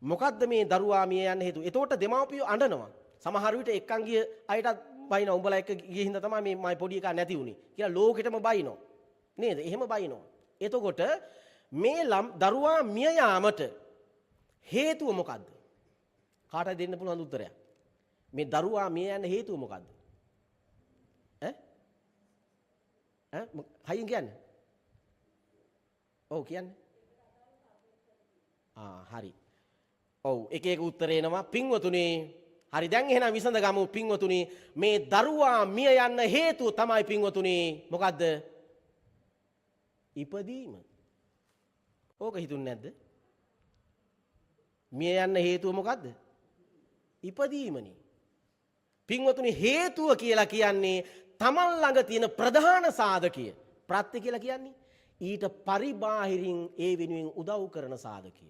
මොකද්ද මේ දරුවා මිය යන්න හේතුව? එතකොට දෙමාපියෝ අඬනවා. සමහර විට එක්කන් ගිය අයටත් බයිනවා. උඹලා එක්ක ගිය හින්දා තමයි මේ මයි පොඩි එකා නැති වුනේ කියලා ලෝකෙටම බයිනවා. නේද? එහෙම බයිනවා. එතකොට මේ දරුවා මිය යාමට හේතුව මොකද්ද? කාටද දෙන්න පුළුවන් උත්තරයක්? මේ දරුවා මිය යන්න හේතුව මොකද්ද? හයින් කියන්නේ? ඔව් කියන්නේ. හරි. ඔව් එක එක උත්තර එනවා පින්වතුනි. හරි දැන් එහෙනම් විසඳ ගමු පින්වතුනි. මේ දරුවා මිය යන්න හේතුව තමයි පින්වතුනි මොකද්ද? ඉපදීම. ඕක හිතුන්නේ නැද්ද? මිය යන්න හේතුව මොකද්ද? ඉපදීමනේ. පින්වතුනි හේතුව කියලා කියන්නේ තමන් ළඟ තියෙන ප්‍රධාන සාධකය. ප්‍රත්‍ය කියලා කියන්නේ ඊට පරිබාහිරින් ඒ වෙනුවෙන් උදව් කරන සාධකය.